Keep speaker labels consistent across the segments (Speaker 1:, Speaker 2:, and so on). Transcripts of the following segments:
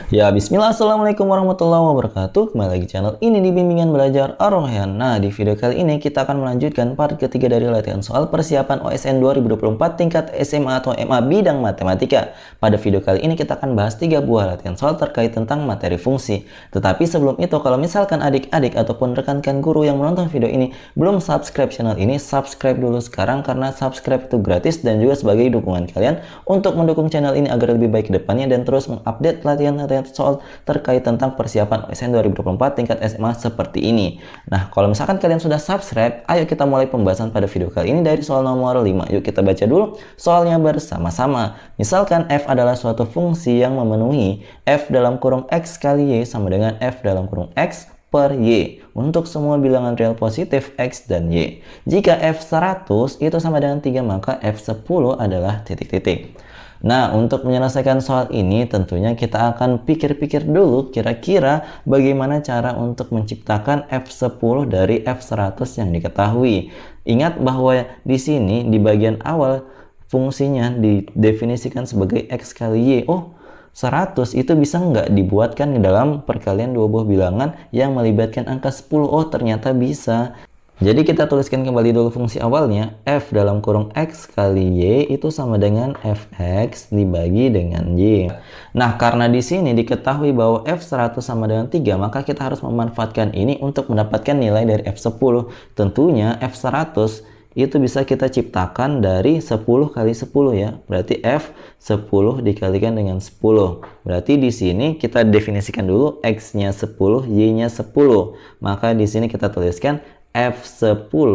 Speaker 1: Ya, bismillah, assalamualaikum warahmatullahi wabarakatuh. Kembali lagi channel ini di Bimbingan Belajar Ar-Rohyan. Nah, di video kali ini kita akan melanjutkan part ketiga dari latihan soal persiapan OSN 2024 tingkat SMA atau MA bidang matematika. Pada video kali ini kita akan bahas 3 buah latihan soal terkait tentang materi fungsi. Tetapi sebelum itu, kalau misalkan adik-adik ataupun rekan-rekan guru yang menonton video ini belum subscribe channel ini, subscribe dulu sekarang karena subscribe itu gratis dan juga sebagai dukungan kalian untuk mendukung channel ini agar lebih baik ke depannya dan terus mengupdate latihan-latihan soal terkait tentang persiapan OSN 2024 tingkat SMA seperti ini. Nah, kalau misalkan kalian sudah subscribe, ayo kita mulai pembahasan pada video kali ini dari soal nomor 5. Yuk kita baca dulu soalnya bersama-sama. Misalkan f adalah suatu fungsi yang memenuhi f dalam kurung x kali y sama dengan f dalam kurung x per y untuk semua bilangan real positif x dan y. Jika f100 itu sama dengan 3, maka f10 adalah titik-titik. Nah, untuk menyelesaikan soal ini tentunya kita akan pikir-pikir dulu kira-kira bagaimana cara untuk menciptakan F10 dari F100 yang diketahui. Ingat bahwa di sini di bagian awal fungsinya didefinisikan sebagai X kali Y. Oh, 100 itu bisa nggak dibuatkan di dalam perkalian dua buah bilangan yang melibatkan angka 10? Oh, ternyata bisa. Jadi kita tuliskan kembali dulu fungsi awalnya, f dalam kurung x kali y itu sama dengan fx dibagi dengan y. Nah, karena di sini diketahui bahwa f100 sama dengan 3, maka kita harus memanfaatkan ini untuk mendapatkan nilai dari f10. Tentunya f100 itu bisa kita ciptakan dari 10 kali 10 ya. Berarti f10 dikalikan dengan 10. Berarti di sini kita definisikan dulu x-nya 10, y-nya 10. Maka di sini kita tuliskan F10,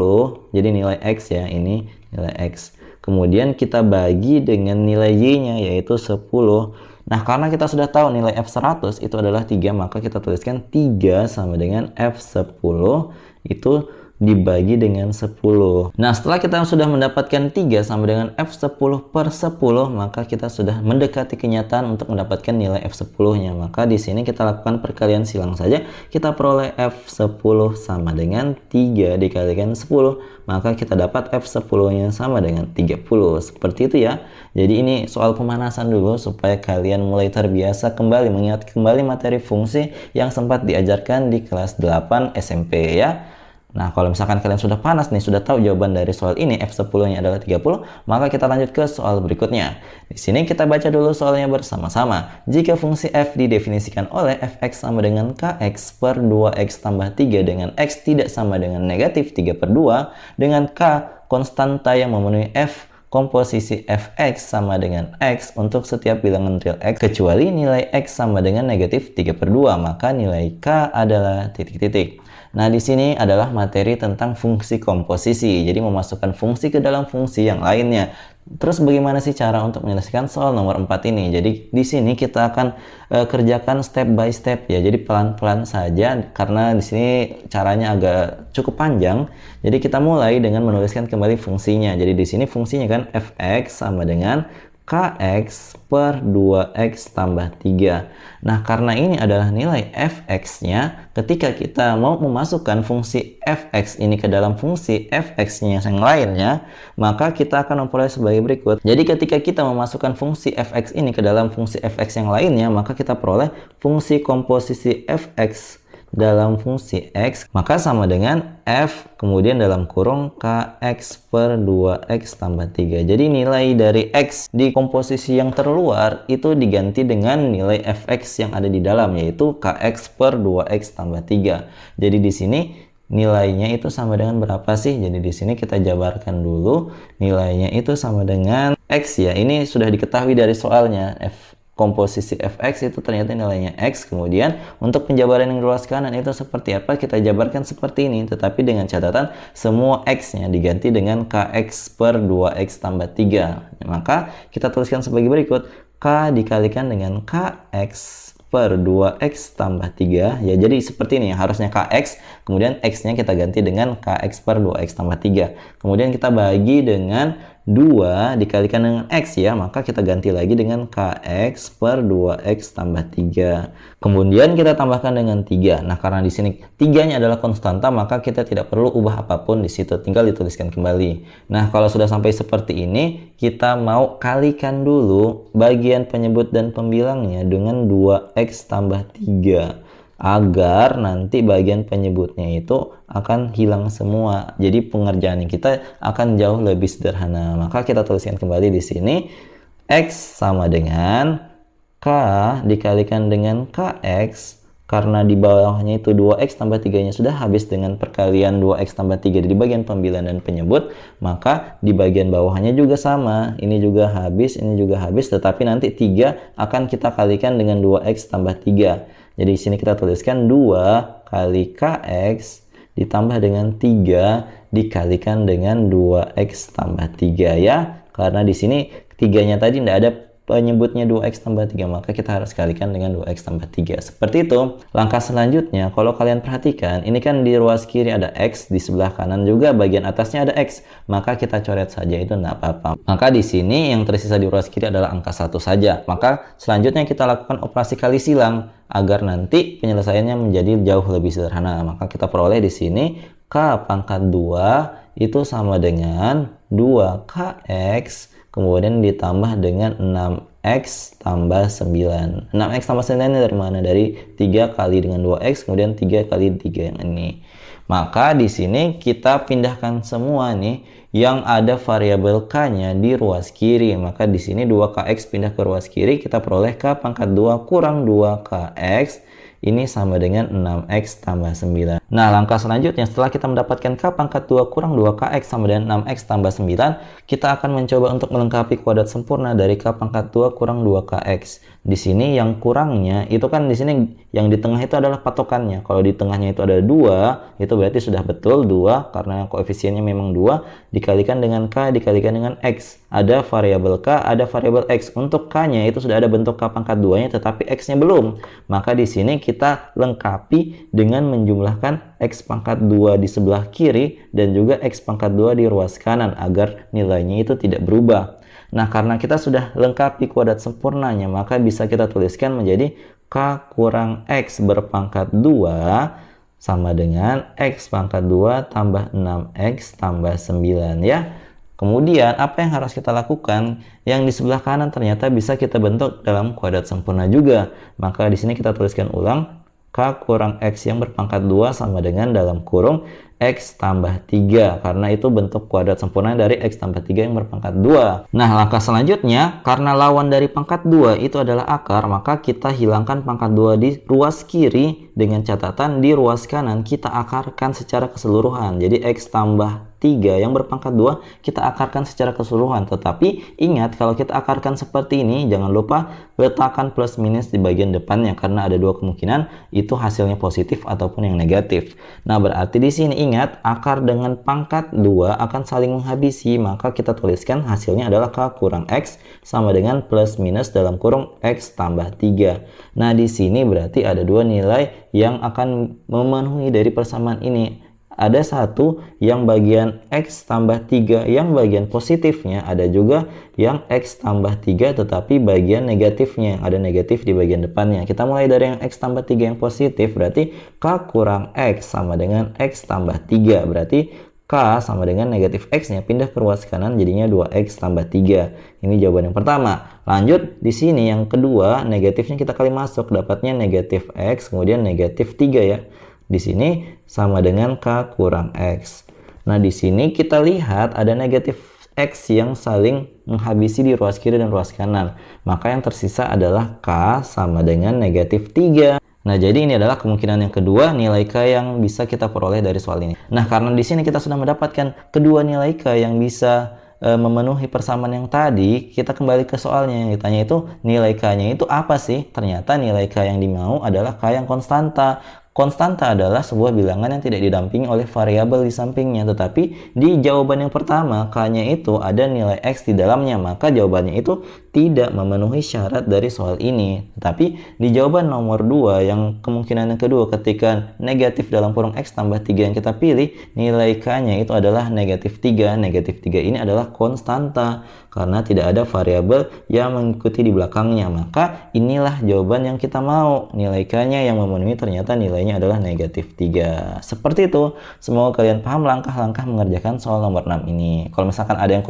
Speaker 1: jadi nilai X ya, ini nilai X. Kemudian kita bagi dengan nilai Y-nya, yaitu 10. Nah, karena kita sudah tahu nilai F100 itu adalah 3, maka kita tuliskan 3 sama dengan F10 itu dibagi dengan 10. Nah, setelah kita sudah mendapatkan 3 sama dengan F10 per 10, maka kita sudah mendekati kenyataan untuk mendapatkan nilai F10-nya. Maka di sini kita lakukan perkalian silang saja. Kita peroleh F10 sama dengan 3 dikalikan 10. Maka kita dapat F10-nya sama dengan 30. Seperti itu ya. Jadi ini soal pemanasan dulu supaya kalian mulai terbiasa kembali mengingat kembali materi fungsi yang sempat diajarkan di kelas 8 SMP ya. Nah, kalau misalkan kalian sudah panas nih, sudah tahu jawaban dari soal ini, F10-nya adalah 30, maka kita lanjut ke soal berikutnya. Di sini kita baca dulu soalnya bersama-sama. Jika fungsi f didefinisikan oleh fx sama dengan kx per 2x tambah 3 dengan x tidak sama dengan negatif 3 per 2, dengan k konstanta yang memenuhi f komposisi fx sama dengan x untuk setiap bilangan real x kecuali nilai x sama dengan negatif 3 per 2, maka nilai k adalah titik-titik. Nah, di sini adalah materi tentang fungsi komposisi. Jadi memasukkan fungsi ke dalam fungsi yang lainnya. Terus bagaimana sih cara untuk menyelesaikan soal nomor 4 ini? Jadi di sini kita akan kerjakan step by step ya. Jadi pelan-pelan saja karena di sini caranya agak cukup panjang. Jadi kita mulai dengan menuliskan kembali fungsinya. Jadi di sini fungsinya kan fx sama dengan kx per 2x tambah 3. Nah, karena ini adalah nilai fx-nya, ketika kita mau memasukkan fungsi fx ini ke dalam fungsi fx-nya yang lainnya, maka kita akan memperoleh sebagai berikut. Jadi ketika kita memasukkan fungsi fx ini ke dalam fungsi fx yang lainnya, maka kita peroleh fungsi komposisi fx dalam fungsi x, maka sama dengan f kemudian dalam kurung kx per 2x tambah 3. Jadi nilai dari x di komposisi yang terluar itu diganti dengan nilai fx yang ada di dalam, yaitu kx per 2x tambah 3. Jadi di sini nilainya itu sama dengan berapa sih? Jadi di sini kita jabarkan dulu. Nilainya itu sama dengan x ya. Ini sudah diketahui dari soalnya. Komposisi fx itu ternyata nilainya x. Kemudian untuk penjabaran yang luas kanan itu seperti apa? Kita jabarkan seperti ini, tetapi dengan catatan semua x-nya diganti dengan kx per 2x tambah 3. Maka kita tuliskan sebagai berikut. K dikalikan dengan kx per 2x tambah 3. Ya, jadi seperti ini. Harusnya kx, kemudian x-nya kita ganti dengan kx per 2x tambah 3. Kemudian kita bagi dengan 2 dikalikan dengan X ya, maka kita ganti lagi dengan KX per 2X tambah 3. Kemudian kita tambahkan dengan 3. Nah, karena di sini 3-nya adalah konstanta, maka kita tidak perlu ubah apapun di situ, tinggal dituliskan kembali. Nah, kalau sudah sampai seperti ini, kita mau kalikan dulu bagian penyebut dan pembilangnya dengan 2X tambah 3. Agar nanti bagian penyebutnya itu akan hilang semua. Jadi pengerjaan kita akan jauh lebih sederhana. Maka kita tuliskan kembali di sini X sama dengan K dikalikan dengan KX. Karena di bawahnya itu 2X tambah 3-nya sudah habis dengan perkalian 2X tambah 3 di bagian pembilang dan penyebut, maka di bagian bawahnya juga sama. Ini juga habis, ini juga habis, tetapi nanti 3 akan kita kalikan dengan 2X tambah 3. Jadi di sini kita tuliskan 2 kali KX ditambah dengan 3 dikalikan dengan 2X tambah 3 ya. Karena di sini 3-nya tadi tidak ada penyebutnya 2X tambah 3, maka kita harus kalikan dengan 2X tambah 3. Seperti itu. Langkah selanjutnya, kalau kalian perhatikan, ini kan di ruas kiri ada X, di sebelah kanan juga bagian atasnya ada X, maka kita coret saja, itu tidak apa-apa. Maka di sini yang tersisa di ruas kiri adalah angka 1 saja. Maka selanjutnya kita lakukan operasi kali silang agar nanti penyelesaiannya menjadi jauh lebih sederhana. Maka kita peroleh di sini K pangkat 2 itu sama dengan 2KX kemudian ditambah dengan 6X tambah 9. 6X tambah 9 ini dari mana? Dari 3 kali dengan 2X, kemudian 3 kali 3 yang ini. Maka di sini kita pindahkan semua nih yang ada variabel K-nya di ruas kiri. Maka di sini 2KX pindah ke ruas kiri, kita peroleh K pangkat 2 kurang 2KX. Ini sama dengan 6X tambah 9. Nah, langkah selanjutnya setelah kita mendapatkan K pangkat 2 kurang 2KX sama dengan 6X tambah 9, kita akan mencoba untuk melengkapi kuadrat sempurna dari K pangkat 2 kurang 2KX. Di sini yang kurangnya, itu kan di sini yang di tengah itu adalah patokannya. Kalau di tengahnya itu ada 2, itu berarti sudah betul 2, karena koefisiennya memang 2, dikalikan dengan K, dikalikan dengan X. Ada variabel K, ada variabel X. Untuk K-nya itu sudah ada bentuk K pangkat 2-nya, tetapi X-nya belum. Maka di sini kita lengkapi dengan menjumlahkan X pangkat 2 di sebelah kiri dan juga X pangkat 2 di ruas kanan agar nilainya itu tidak berubah. Nah, karena kita sudah lengkapi kuadrat sempurnanya, maka bisa kita tuliskan menjadi K kurang X berpangkat 2 sama dengan X pangkat 2 tambah 6X tambah 9 ya. Kemudian apa yang harus kita lakukan? Yang di sebelah kanan ternyata bisa kita bentuk dalam kuadrat sempurna juga. Maka di sini kita tuliskan ulang K kurang X yang berpangkat 2 sama dengan dalam kurung X tambah 3. Karena itu bentuk kuadrat sempurna dari X tambah 3 yang berpangkat 2. Nah, langkah selanjutnya, karena lawan dari pangkat 2 itu adalah akar, maka kita hilangkan pangkat 2 di ruas kiri dengan catatan di ruas kanan kita akarkan secara keseluruhan. Jadi X tambah 3 yang berpangkat 2 kita akarkan secara keseluruhan. Tetapi ingat, kalau kita akarkan seperti ini, jangan lupa letakkan plus minus di bagian depannya karena ada dua kemungkinan, itu hasilnya positif ataupun yang negatif. Nah, berarti di sini ingat, akar dengan pangkat 2 akan saling menghabisi, maka kita tuliskan hasilnya adalah K kurang X sama dengan plus minus dalam kurung X tambah 3. Nah, di sini berarti ada dua nilai yang akan memenuhi dari persamaan ini. Ada satu yang bagian X tambah 3 yang bagian positifnya, ada juga yang X tambah 3 tetapi bagian negatifnya, ada negatif di bagian depannya. Kita mulai dari yang X tambah 3 yang positif, berarti K kurang X sama dengan X tambah 3. Berarti K sama dengan negatif X-nya pindah ke ruas kanan jadinya 2X tambah 3. Ini jawaban yang pertama. Lanjut, di sini yang kedua, negatifnya kita kali masuk, dapatnya negatif X, kemudian negatif 3 ya. Di sini sama dengan K kurang X. Nah, di sini kita lihat ada negatif X yang saling menghabisi di ruas kiri dan ruas kanan. Maka yang tersisa adalah K sama dengan negatif 3. Nah, jadi ini adalah kemungkinan yang kedua, nilai K yang bisa kita peroleh dari soal ini. Nah, karena di sini kita sudah mendapatkan kedua nilai K yang bisa memenuhi persamaan yang tadi, kita kembali ke soalnya. Yang ditanya itu nilai K-nya itu apa sih? Ternyata nilai K yang dimau adalah K yang konstanta. Konstanta adalah sebuah bilangan yang tidak didampingi oleh variabel di sampingnya, tetapi di jawaban yang pertama K-nya itu ada nilai X di dalamnya, maka jawabannya itu tidak memenuhi syarat dari soal ini. Tetapi di jawaban nomor 2 yang kemungkinan yang kedua, ketika negatif dalam kurung X tambah 3 yang kita pilih, nilai K-nya itu adalah negatif 3. Negatif 3 ini adalah konstanta karena tidak ada variabel yang mengikuti di belakangnya, maka inilah jawaban yang kita mau. Nilai K-nya yang memenuhi ternyata nilainya adalah negatif 3. Seperti itu. Semoga kalian paham langkah-langkah mengerjakan soal nomor 6 ini. Kalau misalkan ada yang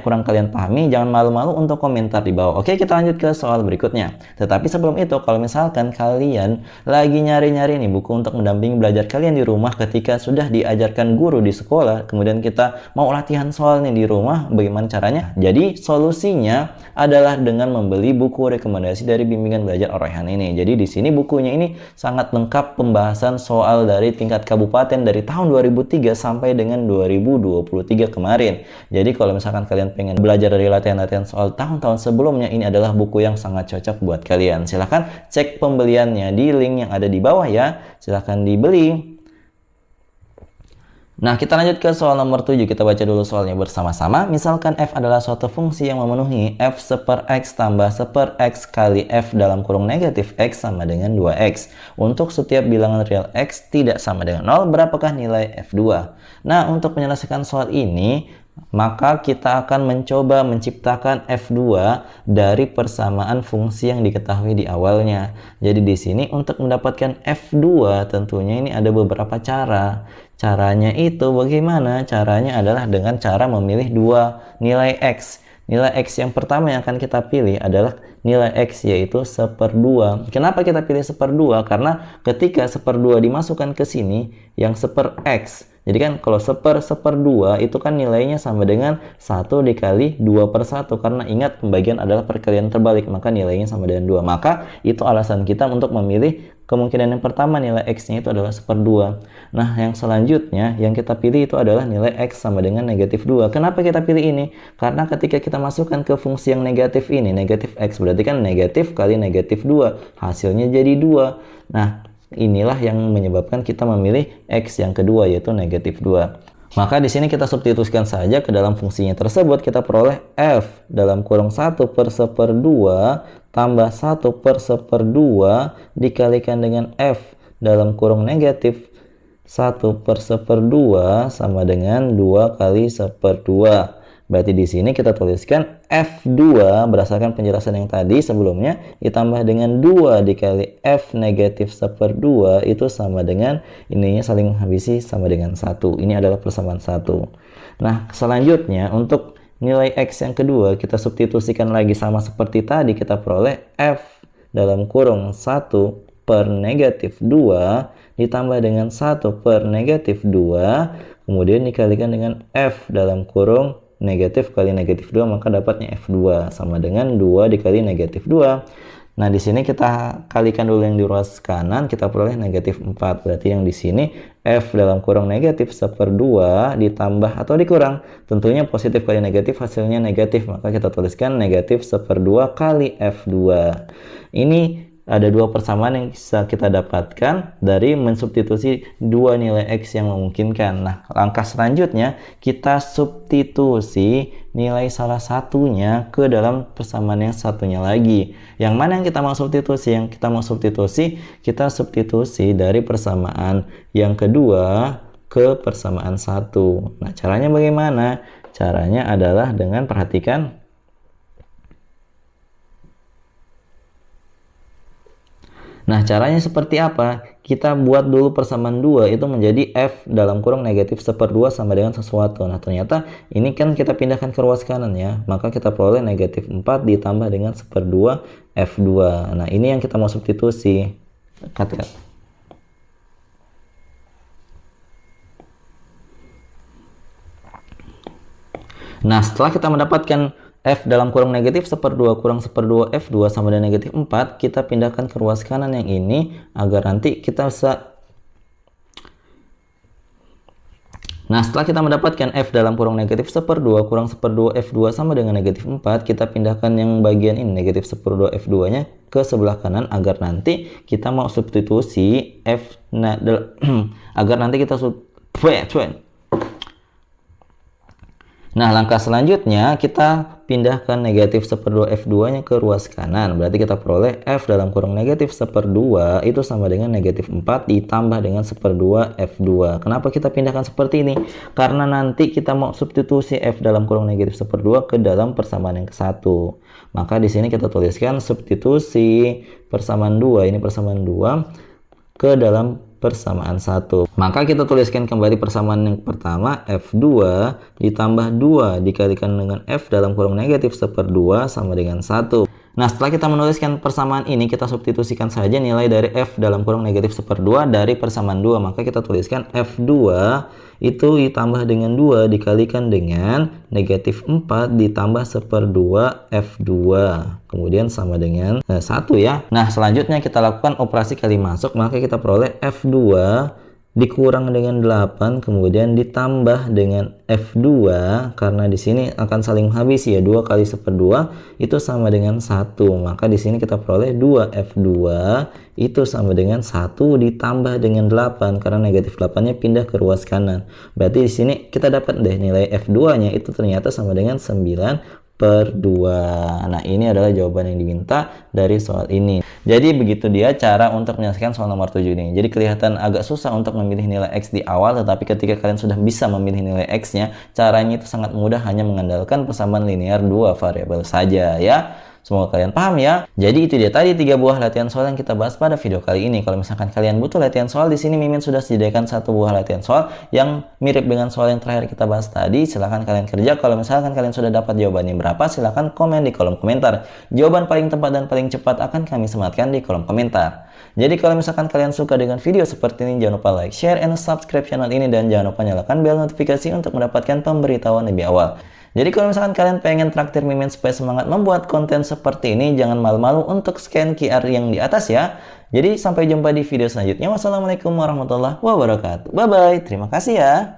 Speaker 1: kurang kalian pahami, jangan malu-malu untuk komentar di bawah. Oke, kita lanjut ke soal berikutnya. Tetapi sebelum itu, kalau misalkan kalian lagi nyari-nyari nih buku untuk mendampingi belajar kalian di rumah ketika sudah diajarkan guru di sekolah, kemudian kita mau latihan soal nih di rumah, bagaimana caranya? Jadi solusinya adalah dengan membeli buku rekomendasi dari bimbingan belajar Ar-Rayhan ini. Jadi di sini bukunya ini sangat lengkap pembahasan soal dari tingkat kabupaten dari tahun 2003 sampai dengan 2023 kemarin. Jadi kalau misalkan kalian pengen belajar dari latihan-latihan soal tahun-tahun sebelumnya, ini adalah buku yang sangat cocok buat kalian. Silahkan cek pembeliannya di link yang ada di bawah ya. Silahkan dibeli. Nah, kita lanjut ke soal nomor 7. Kita baca dulu soalnya bersama-sama. Misalkan f adalah suatu fungsi yang memenuhi f seper x tambah seper x kali f dalam kurung negatif x sama dengan 2x. Untuk setiap bilangan real x tidak sama dengan 0, berapakah nilai f2? Nah, untuk menyelesaikan soal ini, maka kita akan mencoba menciptakan f2 dari persamaan fungsi yang diketahui di awalnya. Jadi di sini untuk mendapatkan f2 tentunya ini ada beberapa cara. Caranya itu bagaimana? Caranya adalah dengan cara memilih dua nilai x. Nilai x yang pertama yang akan kita pilih adalah nilai x, yaitu seperdua. Kenapa kita pilih seperdua? Karena ketika seperdua dimasukkan ke sini, yang seper x. Jadi kan kalau seperdua itu kan nilainya sama dengan 1 dikali 2/1. Karena ingat pembagian adalah perkalian terbalik, maka nilainya sama dengan 2. Maka itu alasan kita untuk memilih kemungkinan yang pertama, nilai x-nya itu adalah seperdua. Nah, yang selanjutnya yang kita pilih itu adalah nilai x sama dengan negatif 2. Kenapa kita pilih ini? Karena ketika kita masukkan ke fungsi yang negatif ini, negatif x, berarti kan negatif kali negatif 2. Hasilnya jadi 2. Nah, inilah yang menyebabkan kita memilih x yang kedua, yaitu negatif 2. Maka di sini kita substitusikan saja ke dalam fungsinya tersebut. Kita peroleh f dalam kurung 1 per seperdua tambah 1 per seperdua dikalikan dengan f dalam kurung negatif 1 per seperdua sama dengan 2 kali seperdua. Berarti di sini kita tuliskan f2 berdasarkan penjelasan yang tadi sebelumnya ditambah dengan 2 dikali f negatif seperdua itu sama dengan ininya saling menghabisi sama dengan 1. Ini adalah persamaan 1. Nah, selanjutnya untuk nilai x yang kedua kita substitusikan lagi sama seperti tadi, kita peroleh f dalam kurung 1 per negatif 2 ditambah dengan 1 per negatif 2 kemudian dikalikan dengan f dalam kurung negatif kali negatif 2, maka dapatnya f2 sama dengan 2 dikali negatif 2. Nah, di sini kita kalikan dulu yang di ruas kanan, kita peroleh negatif 4. Berarti yang di sini f dalam kurung negatif seperdua ditambah atau dikurang. Tentunya positif kali negatif hasilnya negatif, maka kita tuliskan negatif seperdua kali f2. Ini ada dua persamaan yang bisa kita dapatkan dari mensubstitusi dua nilai x yang memungkinkan. Nah, langkah selanjutnya kita substitusi nilai salah satunya ke dalam persamaan yang satunya lagi. Yang mana yang kita mau substitusi? Yang kita mau substitusi, kita substitusi dari persamaan yang kedua ke persamaan 1. Nah, caranya bagaimana? Caranya adalah dengan perhatikan. Nah, caranya seperti apa? Kita buat dulu persamaan 2 itu menjadi f dalam kurung negatif seperdua sama dengan sesuatu. Nah, ternyata ini kan kita pindahkan ke ruas kanan ya. Maka kita peroleh negatif 4 ditambah dengan seperdua f2. Nah, ini yang kita mau substitusi. Nah, setelah kita mendapatkan f dalam kurung negatif seperdua kurang seperdua f2 sama dengan negatif 4, kita pindahkan ke ruas kanan yang ini agar nanti kita bisa Nah, setelah kita mendapatkan F dalam kurung negatif 1/2 kurang 1/2 F2 sama dengan negatif 4, kita pindahkan yang bagian ini, negatif 1/2 F2-nya ke sebelah kanan agar nanti kita mau substitusi F, agar nanti kita Nah, langkah selanjutnya kita pindahkan negatif 1/2 F2-nya ke ruas kanan. Berarti kita peroleh F dalam kurung negatif 1/2 itu sama dengan negatif 4 ditambah dengan 1/2 F2. Kenapa kita pindahkan seperti ini? Karena nanti kita mau substitusi F dalam kurung negatif 1/2 ke dalam persamaan yang ke-1. Maka di sini kita tuliskan substitusi persamaan 2, ini persamaan 2 ke dalam persamaan 1. Maka kita tuliskan kembali persamaan yang pertama, F2 ditambah 2 dikalikan dengan F dalam kurung negatif 1/2 sama dengan 1. Nah, setelah kita menuliskan persamaan ini, kita substitusikan saja nilai dari F dalam kurung negatif 1/2 dari persamaan 2. Maka kita tuliskan F2 itu ditambah dengan 2 dikalikan dengan negatif 4 ditambah 1/2 F2. Kemudian sama dengan 1 ya. Nah, selanjutnya kita lakukan operasi kali masuk. Maka kita peroleh F2 dikurang dengan 8 kemudian ditambah dengan F2, karena di sini akan saling menghabisi ya, 2 kali 1/2 itu sama dengan 1. Maka di sini kita peroleh 2 F2 itu sama dengan 1 ditambah dengan 8 karena negatif 8-nya pindah ke ruas kanan. Berarti di sini kita dapat deh nilai F2-nya itu ternyata sama dengan 9/2. Nah, ini adalah jawaban yang diminta dari soal ini. Jadi begitu dia cara untuk menyelesaikan soal nomor 7 ini. Jadi kelihatan agak susah untuk memilih nilai X di awal, tetapi ketika kalian sudah bisa memilih nilai X-nya, caranya itu sangat mudah, hanya mengandalkan persamaan linear 2 variabel saja ya. Semoga kalian paham ya. Jadi itu dia tadi 3 buah latihan soal yang kita bahas pada video kali ini. Kalau misalkan kalian butuh latihan soal, di sini Mimin sudah sediakan 1 buah latihan soal yang mirip dengan soal yang terakhir kita bahas tadi. Silahkan kalian kerja. Kalau misalkan kalian sudah dapat jawabannya berapa, silahkan komen di kolom komentar. Jawaban paling tepat dan paling cepat akan kami sematkan di kolom komentar. Jadi kalau misalkan kalian suka dengan video seperti ini, jangan lupa like, share, and subscribe channel ini, dan jangan lupa nyalakan bel notifikasi untuk mendapatkan pemberitahuan lebih awal. Jadi kalau misalkan kalian pengen traktir Mimin supaya semangat membuat konten seperti ini, jangan malu-malu untuk scan QR yang di atas ya. Jadi sampai jumpa di video selanjutnya. Wassalamualaikum warahmatullahi wabarakatuh. Bye-bye. Terima kasih ya.